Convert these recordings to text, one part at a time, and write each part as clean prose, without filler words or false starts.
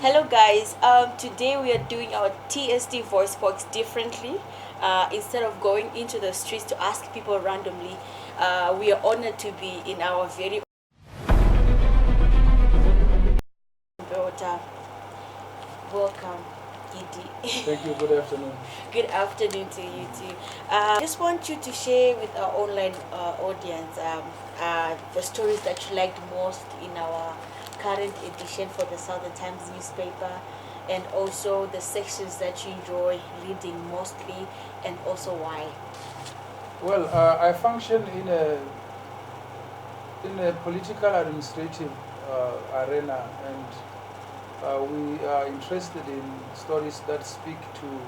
Hello guys, today we are doing our TST voice box differently. Instead of going into the streets to ask people randomly, we are honored to be in our very Mbeuta. Welcome, Edie. Thank you. Good afternoon. Good afternoon to you too. I just want you to share with our online audience the stories that you liked most in our current edition for the Southern Times newspaper, and also the sections that you enjoy reading mostly, and also why. Well, I function in a political administrative arena, and we are interested in stories that speak to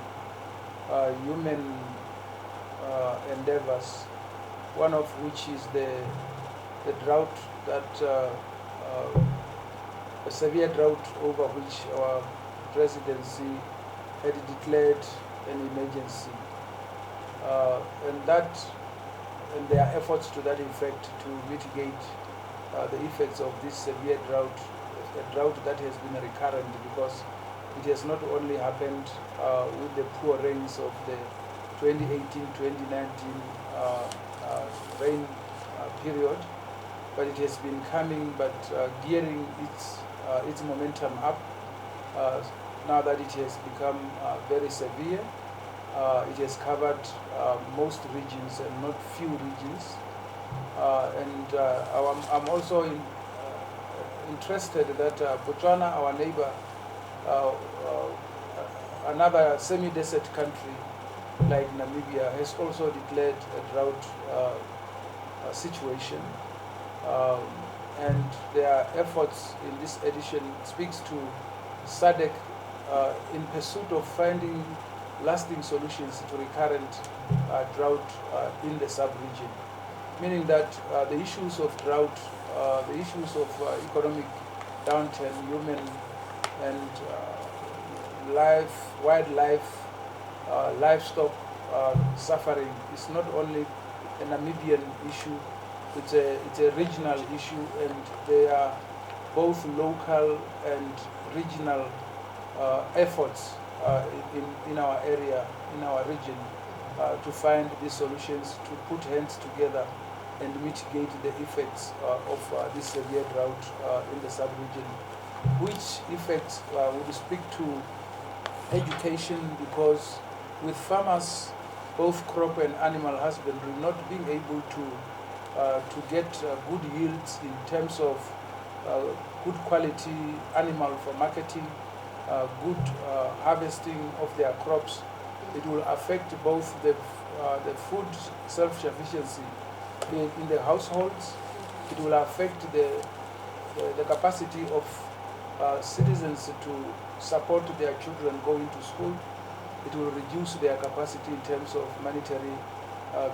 human endeavors. One of which is the drought that a severe drought over which our presidency had declared an emergency, and there are efforts to that effect to mitigate the effects of this severe drought, a drought that has been recurrent because it has not only happened with the poor rains of the 2018-2019 rain period, but it has been coming, but gearing its momentum up now that it has become very severe. It has covered most regions and not few regions. I'm also interested that Botswana, our neighbor, another semi-desert country like Namibia, has also declared a drought situation. And their efforts in this edition speaks to SADC in pursuit of finding lasting solutions to recurrent drought in the sub-region, meaning that the issues of drought, the issues of economic downturn, human and wildlife, livestock suffering is not only a Namibian issue, it's a regional issue, and they are both local and regional efforts in our area, in our region, to find these solutions, to put hands together and mitigate the effects of this severe drought in the sub-region, which effects would speak to education, because with farmers, both crop and animal husbandry, not being able to get good yields in terms of good quality animal for marketing, good harvesting of their crops, it will affect both the food self-sufficiency in the households. It will affect the capacity of citizens to support their children going to school. It will reduce their capacity in terms of monetary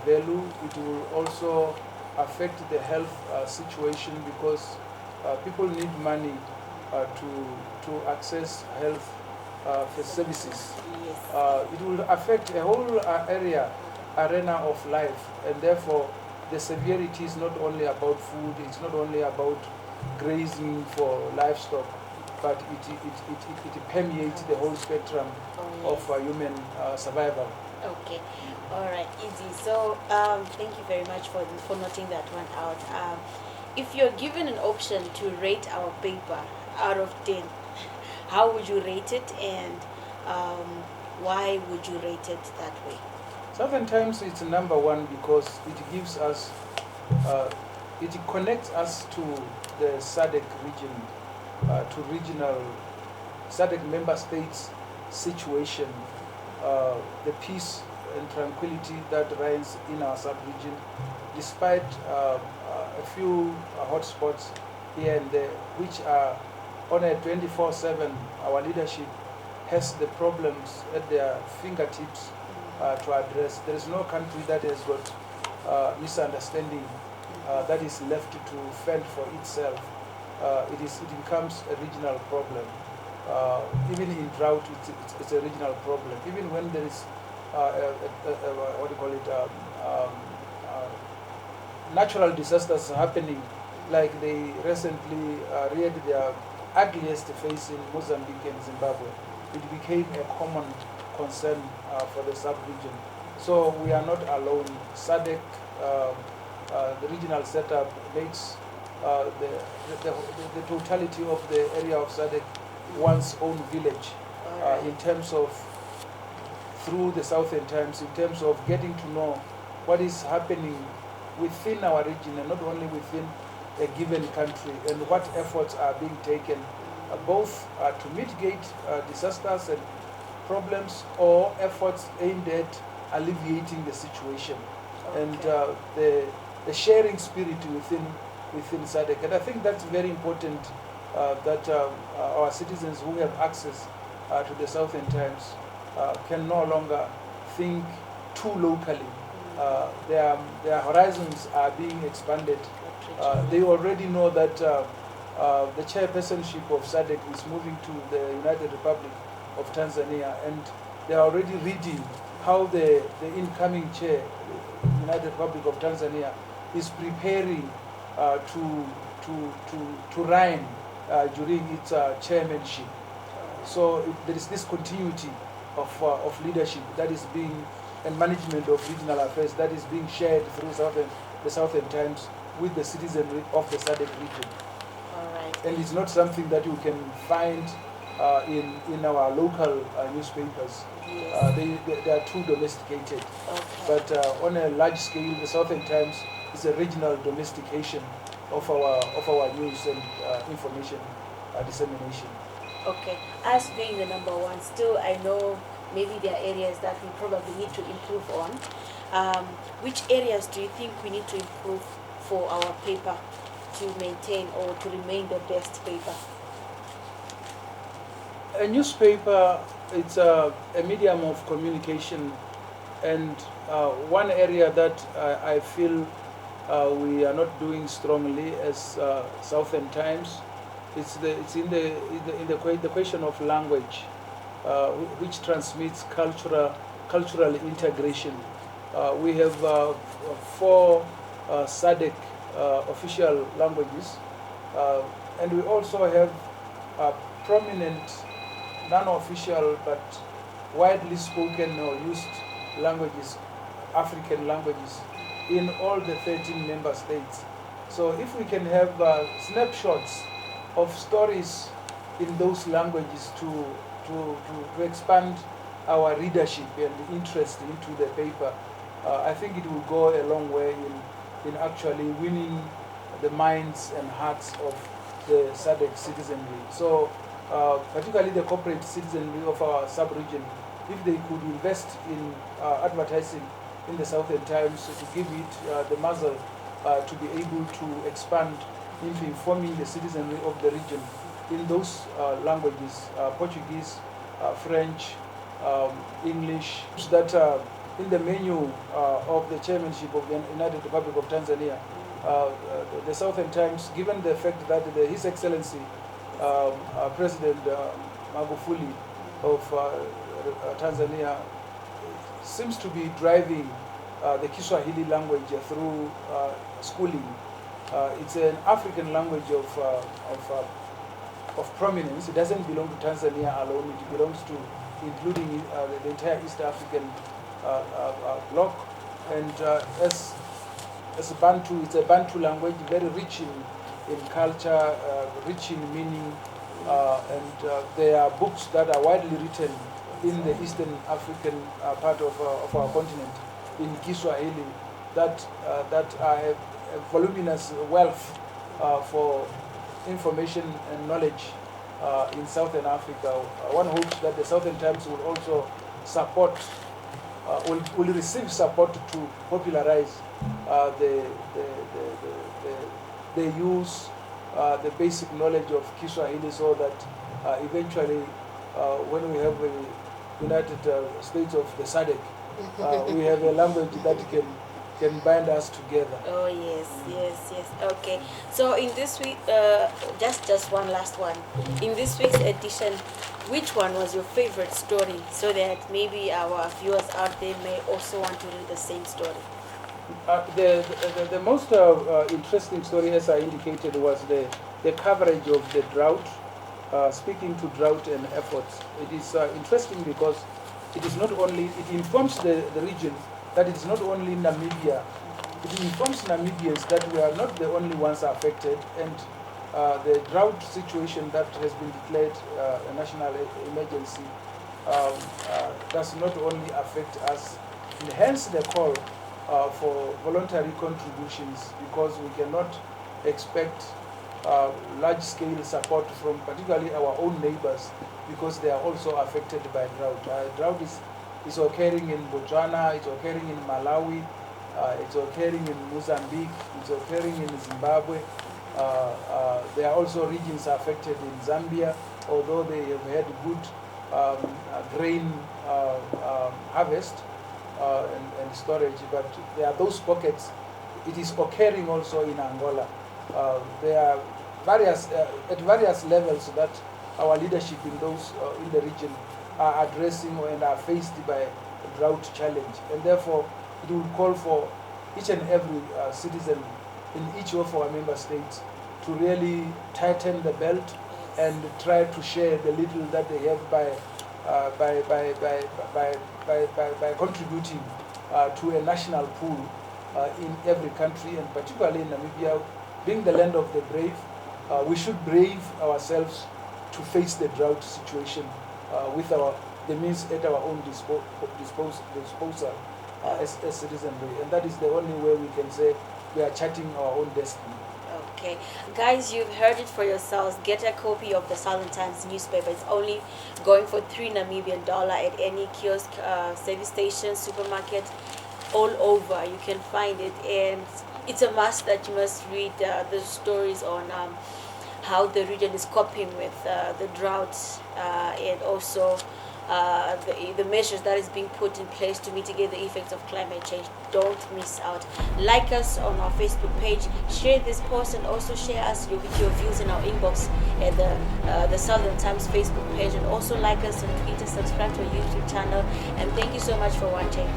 value. It will also affect the health situation, because people need money to access health services. It will affect a whole arena of life, and therefore the severity is not only about food, it's not only about grazing for livestock, but it permeates the whole spectrum of human survival. Okay, all right, easy. So thank you very much for noting that one out. If you're given an option to rate our paper out of 10, how would you rate it, and why would you rate it that way? Sometimes it's number one because it gives us, it connects us to the SADC region, to regional SADC member states situation, the peace and tranquility that reigns in our sub-region, despite a few hotspots here and there, which are on a 24/7. Our leadership has the problems at their fingertips to address. There is no country that has got misunderstanding that is left to fend for itself. It becomes a regional problem. Even in drought, it's a regional problem. Even when there is what do you call it, natural disasters happening, like they recently reared their ugliest face in Mozambique and Zimbabwe, it became a common concern for the sub-region. So we are not alone. SADC, the regional setup makes the totality of the area of SADC one's own village in terms of, through the Southern Times, in terms of getting to know what is happening within our region and not only within a given country, and what efforts are being taken both to mitigate disasters and problems, or efforts aimed at alleviating the situation. And the sharing spirit within SADC. And I think that's very important, that our citizens who have access to the Southern Times can no longer think too locally. Their horizons are being expanded. They already know that the chairpersonship of SADC is moving to the United Republic of Tanzania, and they are already reading how the incoming chair, the United Republic of Tanzania, is preparing to reign during its chairmanship. So there is this continuity of leadership that is being, and management of regional affairs that is being shared through the Southern Times with the citizenry of the SADC region. All right. And it's not something that you can find in our local newspapers. Yes. They are too domesticated. Okay. But on a large scale, the Southern Times is a regional domestication of our news and information dissemination. Okay. As being the number one, still I know maybe there are areas that we probably need to improve on. Which areas do you think we need to improve for our paper to maintain or to remain the best paper? A newspaper, it's a medium of communication, and one area that I feel we are not doing strongly as Southern Times, it's in the question of language, which transmits cultural integration. We have 4 SADC official languages, and we also have prominent non-official but widely spoken or used languages, African languages, in all the 13 member states. So if we can have snapshots of stories in those languages to expand our readership and interest into the paper, I think it will go a long way in actually winning the minds and hearts of the SADC citizenry. So particularly the corporate citizenry of our sub-region, if they could invest in advertising in the Southern Times to give it the muzzle to be able to expand into informing the citizenry of the region in those languages, Portuguese, French, English, that in the menu of the chairmanship of the United Republic of Tanzania, the Southern Times, given the fact that His Excellency President Magufuli of Tanzania seems to be driving the Kiswahili language through schooling. It's an African language of prominence. It doesn't belong to Tanzania alone. It belongs to, including the entire East African bloc. And as a Bantu, it's a Bantu language, very rich in culture, rich in meaning, and there are books that are widely written in the Eastern African part of our continent in Kiswahili that are a voluminous wealth for information and knowledge in Southern Africa. One hopes that the Southern Times will also support, will receive support to popularize the use, the basic knowledge of Kiswahili, so that eventually when we have the United States of the SADC, we have a language that can bind us together. Oh yes, yes. Okay. So in this week, just one last one. In this week's edition, which one was your favorite story, so that maybe our viewers out there may also want to read the same story? The most interesting story, as I indicated, was the coverage of the drought speaking to drought and efforts, it is interesting because it is not only, it informs the region that it is not only Namibia, it informs Namibians that we are not the only ones affected, and the drought situation that has been declared a national emergency does not only affect us, and hence the call for voluntary contributions, because we cannot expect large-scale support from particularly our own neighbors, because they are also affected by drought. Drought is occurring in Botswana, it's occurring in Malawi, it's occurring in Mozambique, it's occurring in Zimbabwe. There are also regions affected in Zambia, although they have had good grain harvest and storage, but there are those pockets. It is occurring also in Angola. There are various, at various levels that our leadership in those in the region are addressing and are faced by a drought challenge, and therefore it would call for each and every citizen in each of our member states to really tighten the belt and try to share the little that they have by contributing to a national pool in every country, and particularly in Namibia, being the land of the brave. We should brave ourselves to face the drought situation with the means at our own disposal as citizenry, and that is the only way we can say we are charting our own destiny. Okay, guys, you've heard it for yourselves. Get a copy of the Southern Times newspaper. It's only going for $3 Namibian at any kiosk, service station, supermarket, all over. You can find it, and it's a must that you must read the stories on how the region is coping with the droughts and also the measures that is being put in place to mitigate the effects of climate change. Don't miss out. Like us on our Facebook page, share this post, and also share us your views in our inbox at the Southern Times Facebook page, and also like us on Twitter, subscribe to our YouTube channel, and thank you so much for watching.